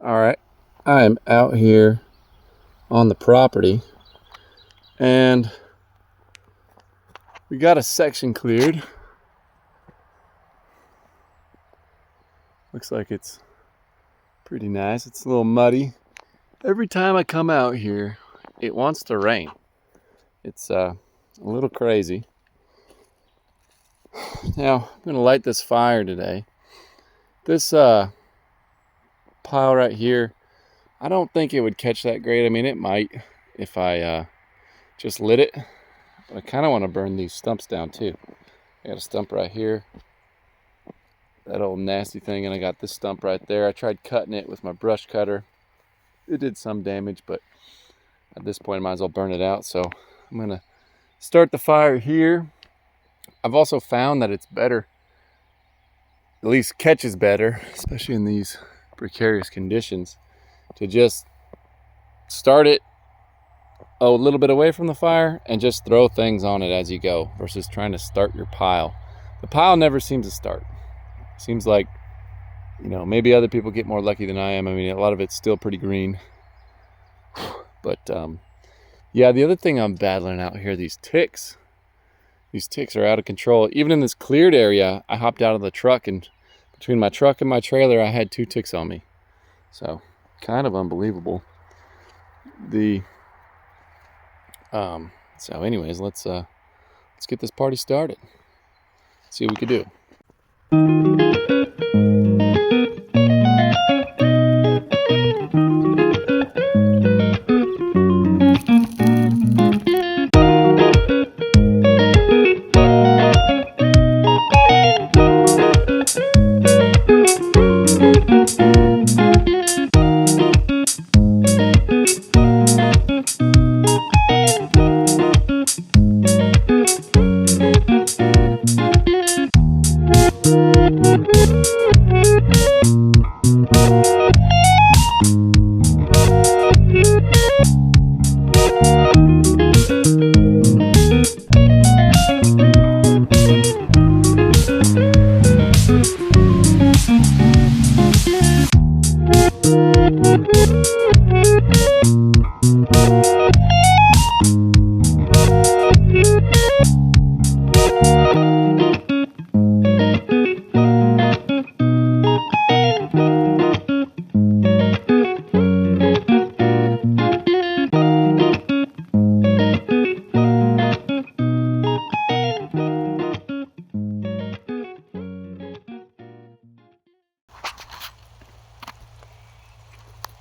All right, I am out here on the property and we got a section cleared. Looks like it's pretty nice. It's a little muddy. Every time I come out here, it wants to rain. It's a little crazy. Now, I'm gonna light this fire today. This pile right here, I don't think it would catch that great. I mean, it might if I just lit it, but I kind of want to burn these stumps down too. I got a stump right here, that old nasty thing, and I got this stump right there. I tried cutting it with my brush cutter. It did some damage, but at this point I might as well burn it out. So I'm gonna start the fire here. I've also found that it's better, at least catches better, especially in these precarious conditions, to just start it a little bit away from the fire and just throw things on it as you go versus trying to start your pile. The pile never seems to start. Seems like, maybe other people get more lucky than I am. I mean, a lot of it's still pretty green. But yeah, the other thing I'm battling out here, these ticks. These ticks are out of control. Even in this cleared area, I hopped out of the truck, and between my truck and my trailer, I had 2 ticks on me. So, kind of unbelievable. So anyways, let's get this party started. See what we can do.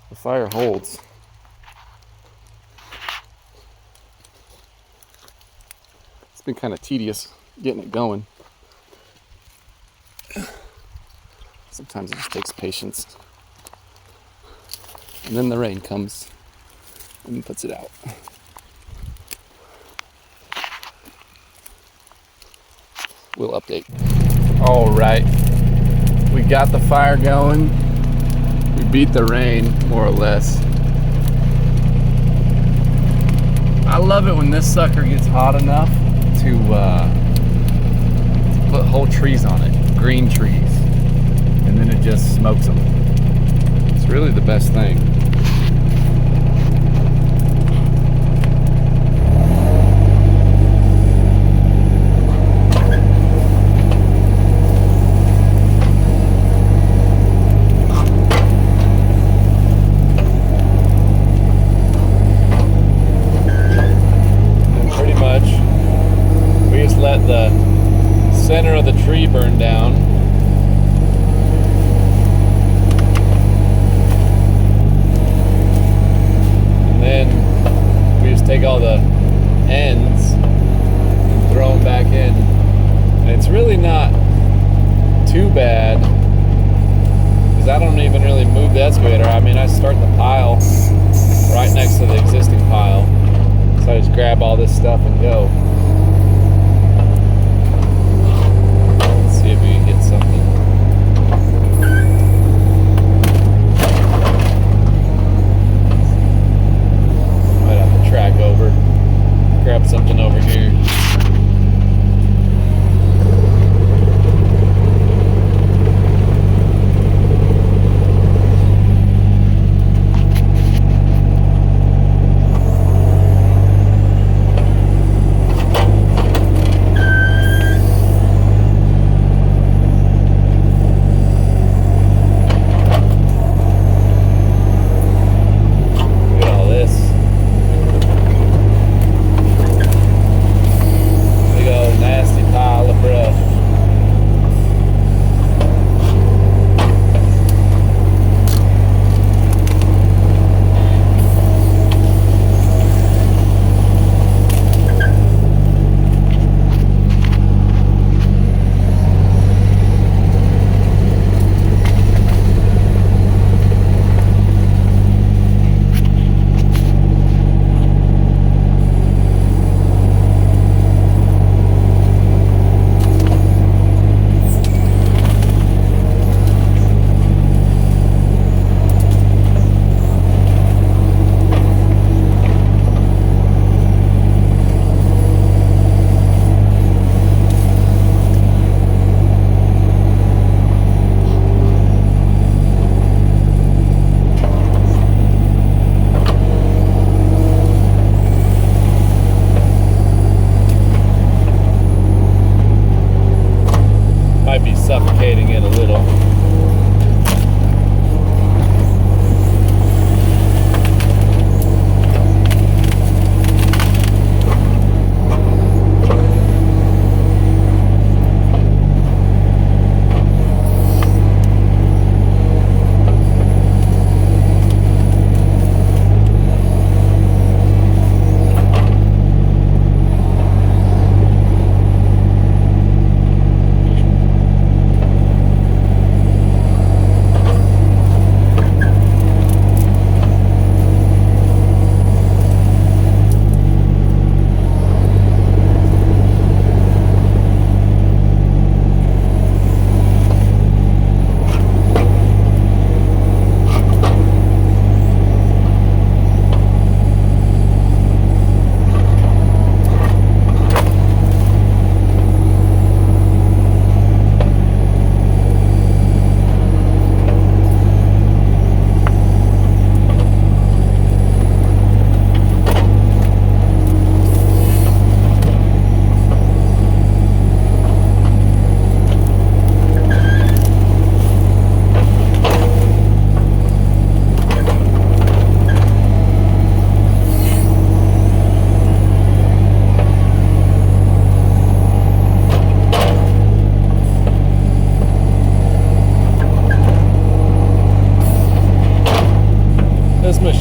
The fire holds. It's been kind of tedious getting it going. Sometimes it just takes patience. And then the rain comes and puts it out. We'll update. All right, we got the fire going. We beat the rain, more or less. I love it when this sucker gets hot enough to put whole trees on it, green trees, and then it just smokes them. It's really the best thing. Let the center of the tree burn down.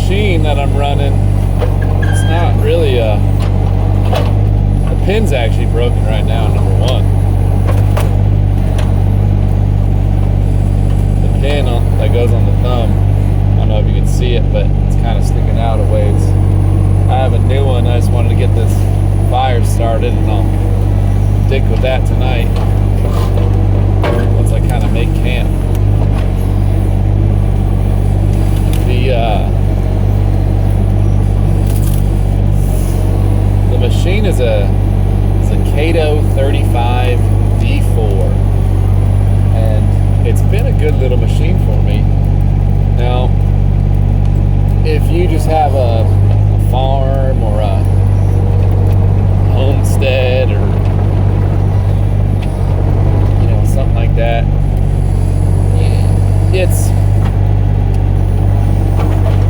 machine that I'm running, it's not really the pin's actually broken right now, number one. The pin that goes on the thumb, I don't know if you can see it, but it's kind of sticking out a ways. I have a new one. I just wanted to get this fire started, and I'll stick with that tonight once I kind of make camp. The machine is a Kato 35 D4, and it's been a good little machine for me. Now, if you just have a farm or a homestead or something like that,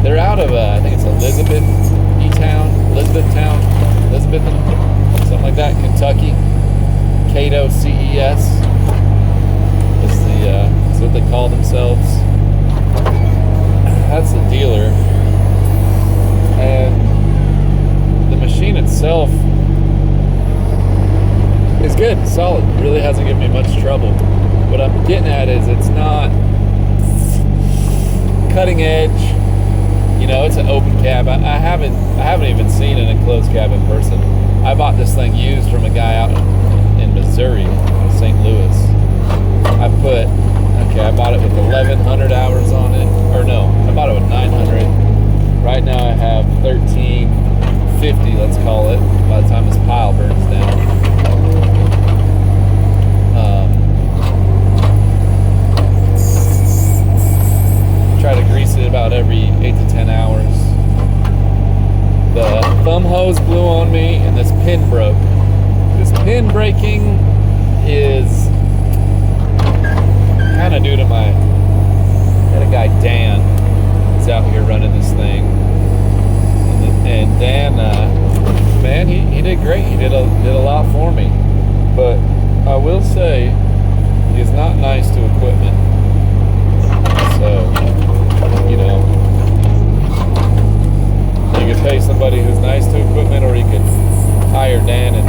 they're out of I think it's Elizabethtown, something like that, Kentucky. Kato CES is what they call themselves. That's the dealer, and the machine itself is good, solid. Really hasn't given me much trouble. What I'm getting at is it's not cutting edge. It's an open cab. I haven't even seen an enclosed cab in person. I bought this thing used from a guy out in Missouri, St. Louis. I bought it with 1,100 hours on it. Or no, I bought it with 900. Right now I have 1,350, let's call it, by the time this pile burns down. Try to grease it about every 8 to 10 hours. The thumb hose blew on me, and this pin broke. This pin breaking is kind of due to I had a guy, Dan, that's out here running this thing. And Dan, man, he did great. He did a lot for me. But I will say, he's not nice to equipment. So, you could pay somebody who's nice to equipment, or you could hire Dan, and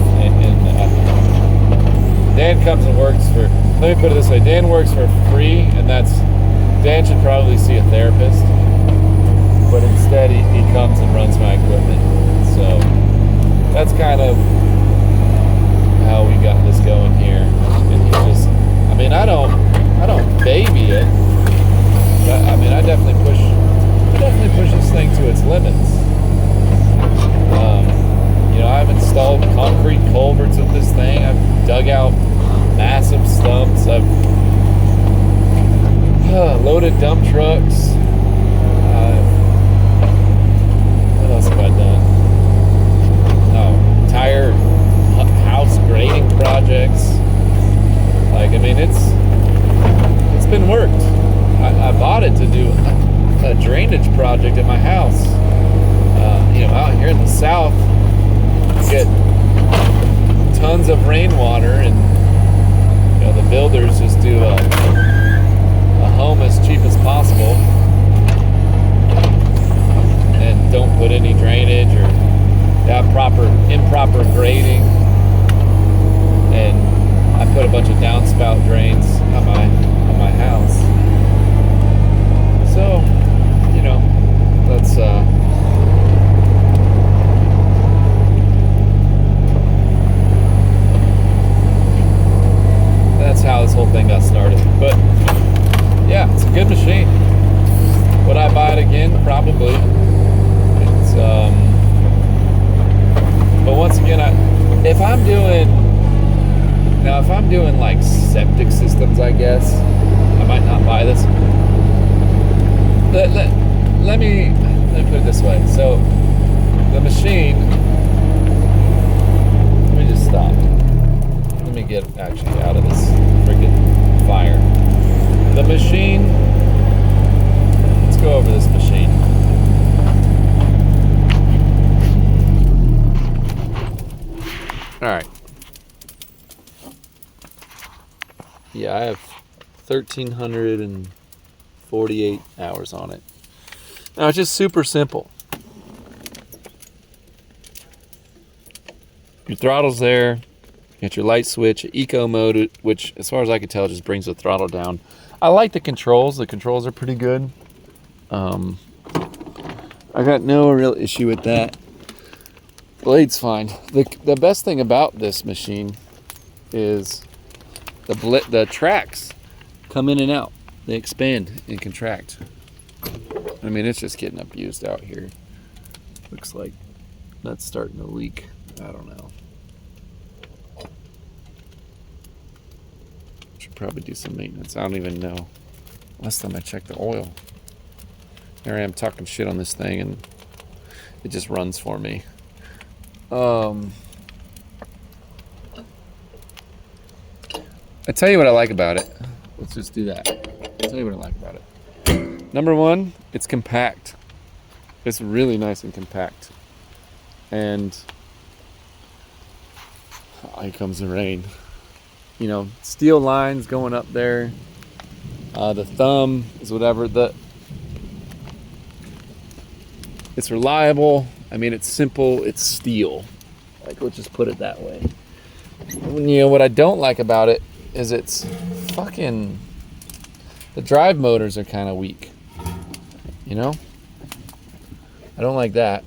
Dan comes and works for, let me put it this way, Dan works for free, and Dan should probably see a therapist, but instead he comes and runs my equipment. So that's kind of how we got this going here. And he just, I don't baby it. I definitely push this thing to its limits. I've installed concrete culverts with this thing. I've dug out massive stumps. I've loaded dump trucks. What else have I done? Entire house grading projects. It's been worked. I bought it to do a drainage project at my house. Out here in the south, you get tons of rainwater, and the builders just do a home as cheap as possible and don't put any drainage or have improper grading. And I put a bunch of downspout drains on my house. So, that's how this whole thing got started. But yeah, it's a good machine. Would I buy it again? Probably. But once again, if I'm doing like septic systems, I guess I might not buy this. Let me put it this way. So the machine, let me just stop. Let me get actually out of this freaking fire. The machine, let's go over this machine. All right. Yeah, I have 1,348 hours on it. Now, it's just super simple. Your throttle's there. You got your light switch, eco mode, which as far as I can tell just brings the throttle down. I like the controls. The controls are pretty good. I got no real issue with that. Blade's fine. The best thing about this machine is the tracks come in and out. They expand and contract. I mean, it's just getting abused out here. Looks like that's starting to leak. I don't know. Should probably do some maintenance. I don't even know. Last time I checked the oil. Here I am talking shit on this thing and it just runs for me. I tell you what I like about it. Let's just do that. I'll tell you what I like about it. Number one, it's compact. It's really nice and compact. And here comes the rain. You know, steel lines going up there. The thumb is whatever. It's reliable. I mean, it's simple. It's steel. Like, let's just put it that way. You know, what I don't like about it is it's fucking... The drive motors are kind of weak. You know? I don't like that.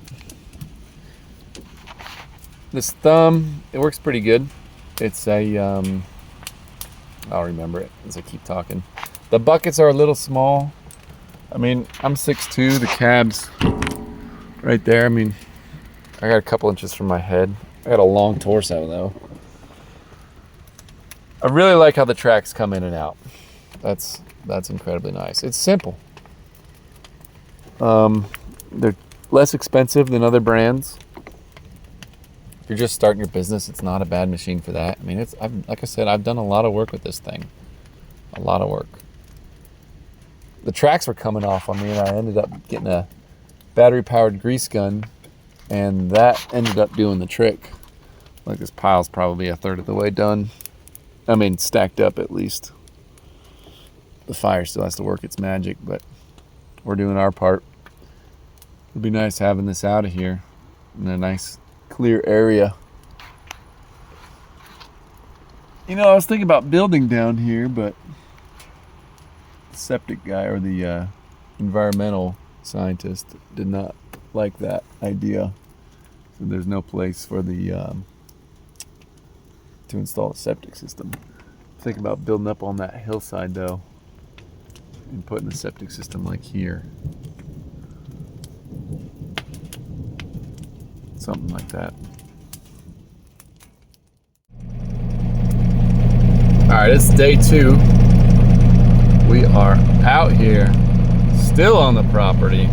This thumb, it works pretty good. It's a, I'll remember it as I keep talking. The buckets are a little small. I mean, I'm 6'2", the cab's right there. I mean, I got a couple inches from my head. I got a long torso though. I really like how the tracks come in and out. That's incredibly nice. It's simple. They're less expensive than other brands. If you're just starting your business, it's not a bad machine for that. I mean, like I said, I've done a lot of work with this thing. A lot of work. The tracks were coming off on me and I ended up getting a battery-powered grease gun and that ended up doing the trick. Like, this pile's probably a third of the way done. I mean, stacked up at least. The fire still has to work its magic, but we're doing our part. It'd be nice having this out of here in a nice clear area. You know, I was thinking about building down here, but the septic guy or the environmental scientist did not like that idea. So there's no place for the to install a septic system. Think about building up on that hillside though and putting the septic system like here. Something like that. Alright, it's day 2. We are out here, still on the property,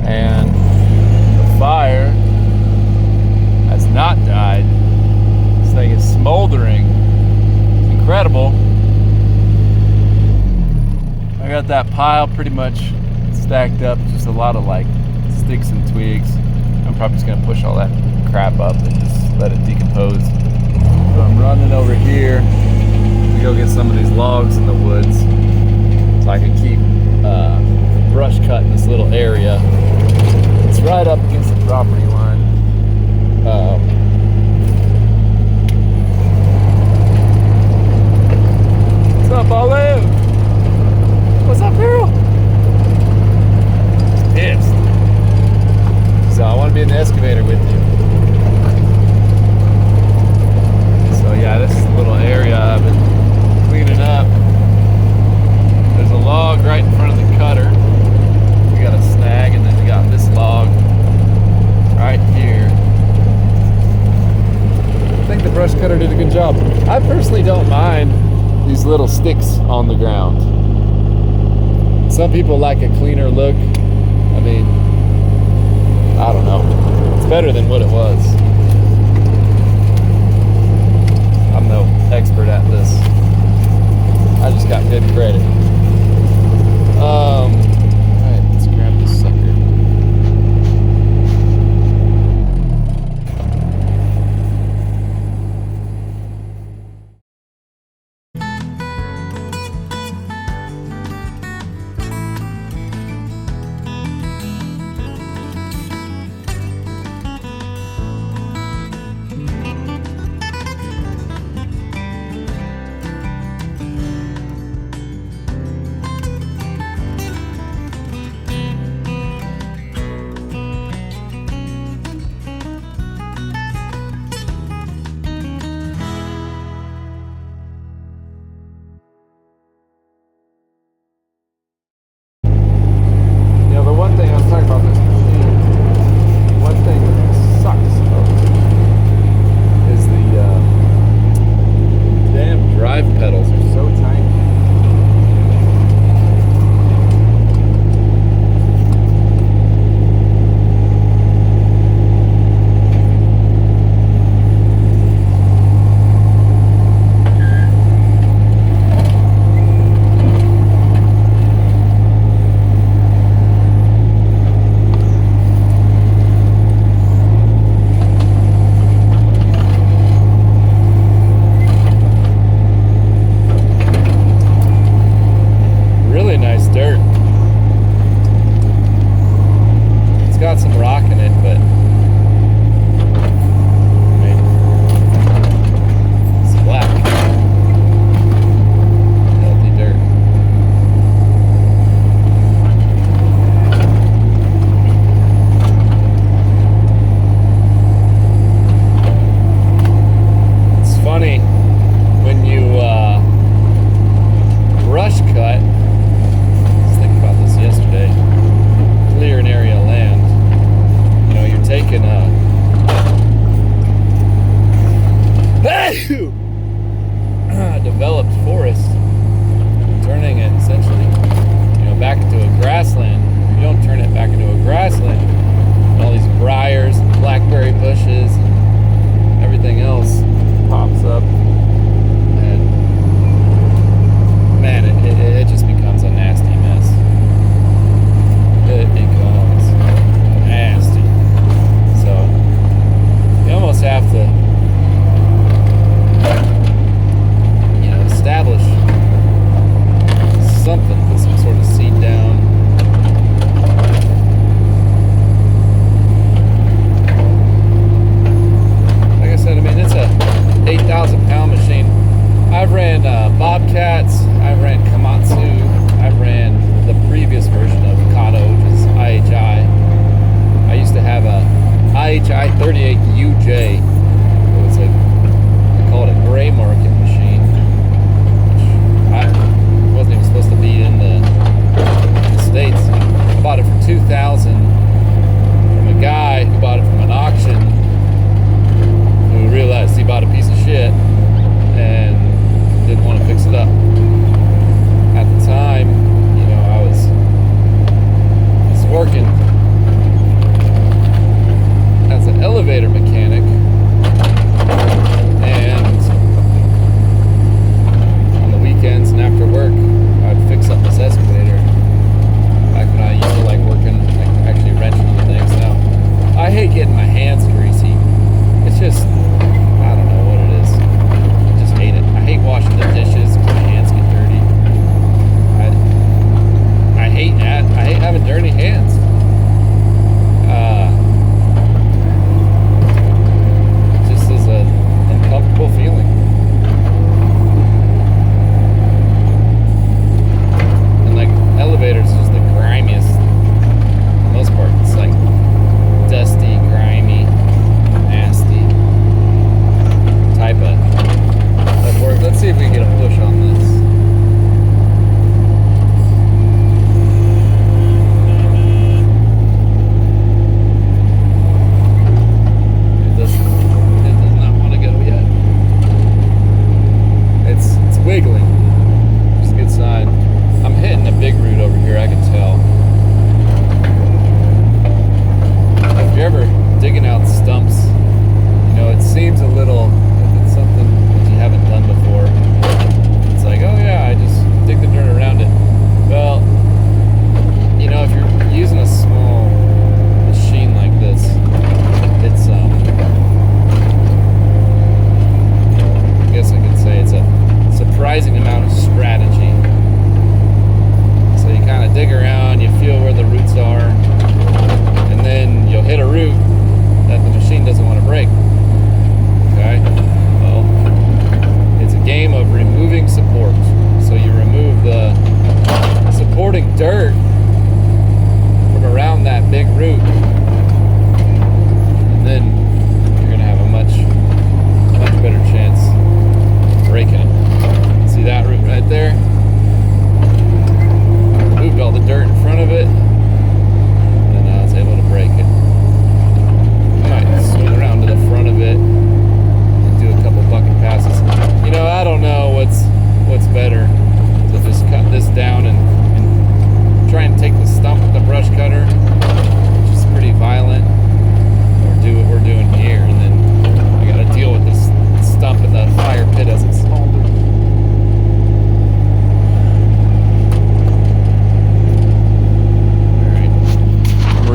and the fire has not died. This thing is smoldering. It's incredible. I got that pile pretty much stacked up, just a lot of like sticks and twigs. I'm probably just gonna push all that crap up and just let it decompose. So I'm running over here to go get some of these logs in the woods so I can keep brush cutting this little area. It's right up against the property line. What's up, Olive? What's up, girl? Pissed. So I want to be in the excavator with you. So yeah, this is a little area I've been cleaning up. There's a log right in front of the cutter. We got a snag, and then we got this log right here. I think the brush cutter did a good job. I personally don't mind these little sticks on the ground. Some people like a cleaner look. I mean, I don't know. It's better than what it was. I'm no expert at this. I just got good credit. Alright, let's grab this sucker.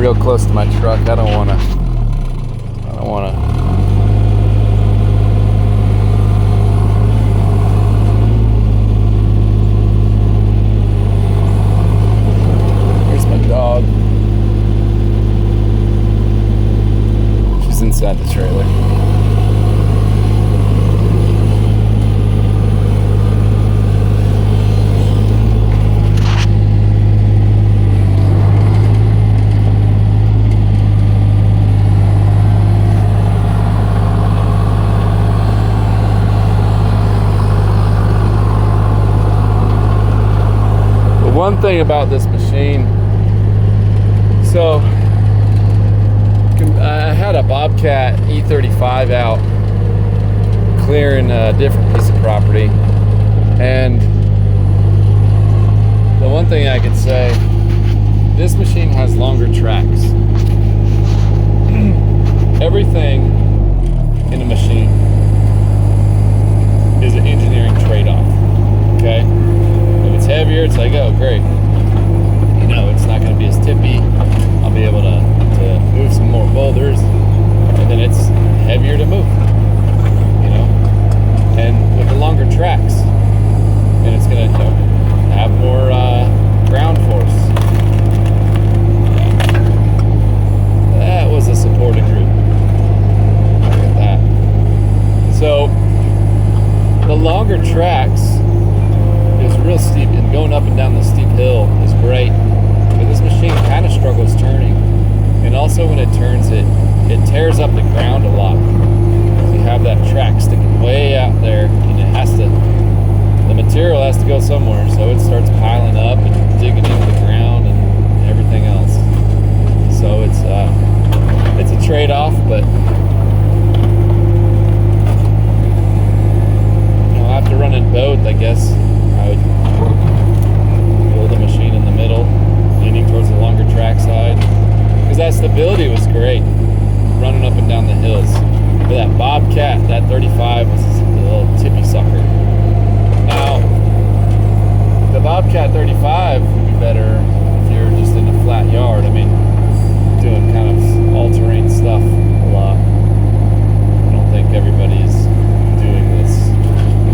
real close to my truck. I don't want to. Here's my dog. She's inside the trailer. One thing about this machine, so I had a Bobcat E35 out clearing a different piece of property, and the one thing I could say, this machine has longer tracks. Everything in a machine is an engineering trade-off, okay? If it's heavier, it's like, oh, great. You know, it's not going to be as tippy. I'll be able to move some more boulders. And then it's heavier to move, you know? And with the longer tracks, and it's going to have more ground force. That was a supporting group. Look at that. So, the longer tracks is real steep, and going up and down the steep hill is great, but this machine kind of struggles turning, and also when it turns, it tears up the ground a lot. You have that track sticking way out there, and the material has to go somewhere, so it starts piling up and digging into the ground and everything else. So it's a trade-off, but after running both, I guess I would build a machine in the middle, leaning towards the longer track side, because that stability was great, running up and down the hills. But that Bobcat, that 35, was a little tippy sucker. Now, the Bobcat 35 would be better if you're just in a flat yard. I mean, doing kind of all-terrain stuff a lot. I don't think everybody is doing this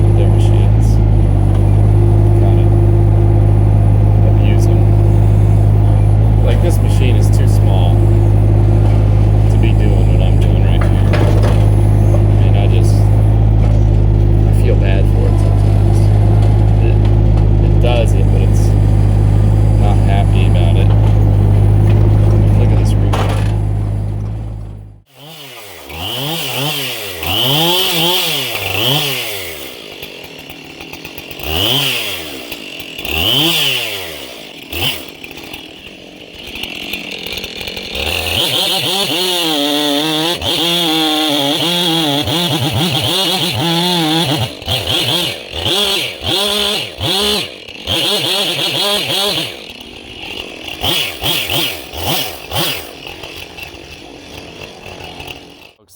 with their machines. Kind of abuse them. Like, this machine is too small to be doing what I'm doing right here. I mean, I feel bad for it sometimes. It does it, but it's not happy about it. Look at this roof.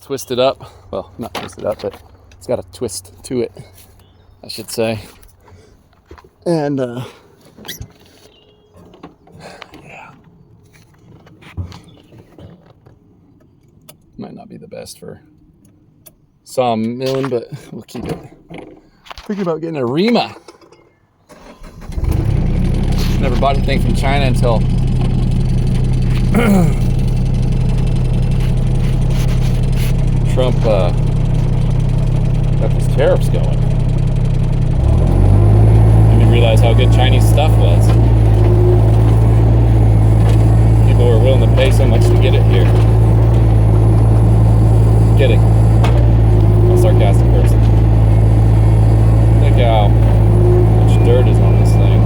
Twisted up, well, not twisted up, but it's got a twist to it, I should say. And yeah, might not be the best for saw milling, but we'll keep it. Thinking about getting a Rima. Never bought anything from China until Trump got these tariffs going. I didn't realize how good Chinese stuff was. People were willing to pay so much to get it here. Kidding. I'm a sarcastic person. Think how much dirt is on this thing.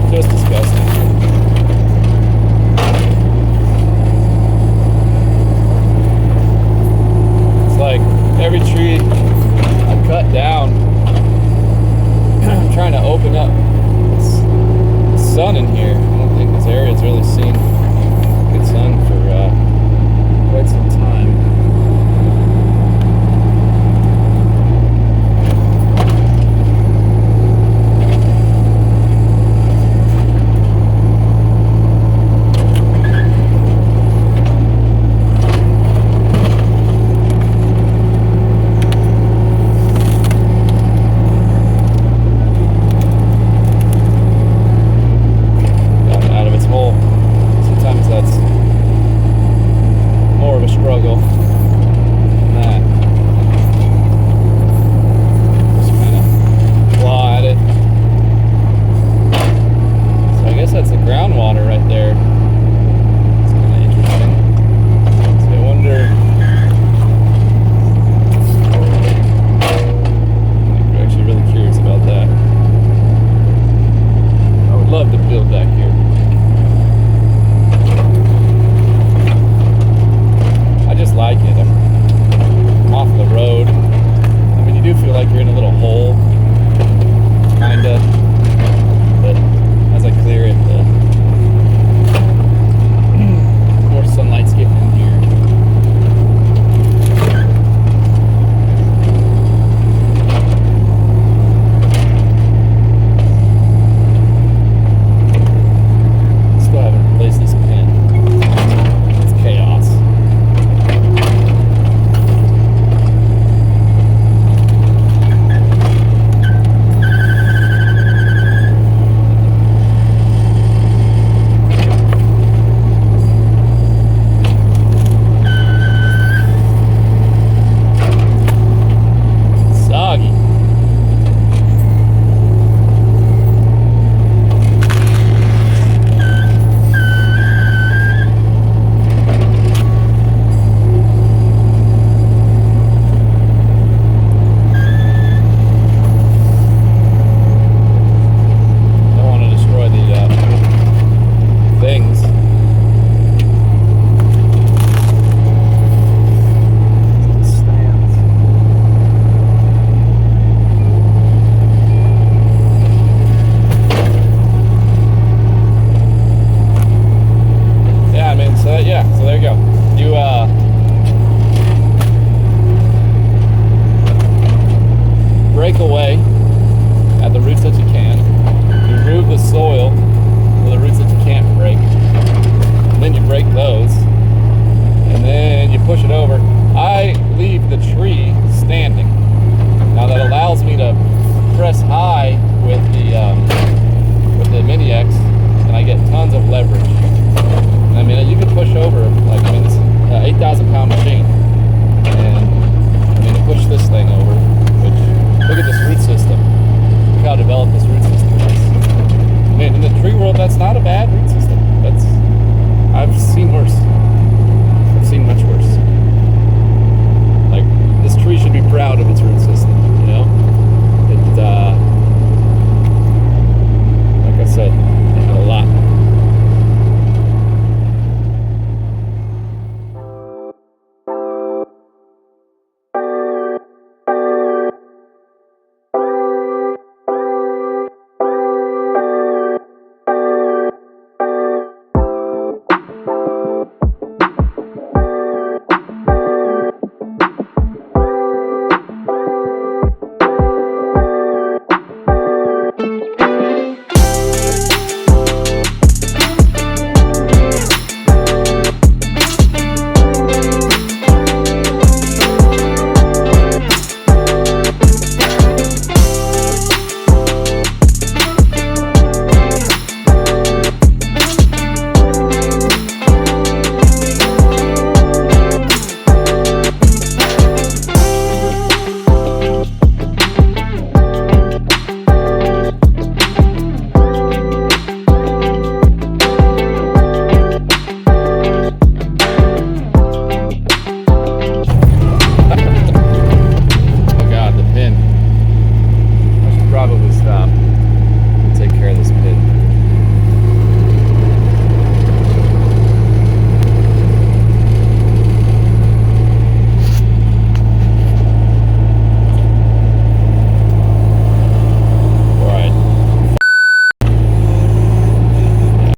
Just disgusting. It's like every tree I cut down, I'm trying to open up this sun in here. I don't think this area's really seen good sun for quite some time. break away.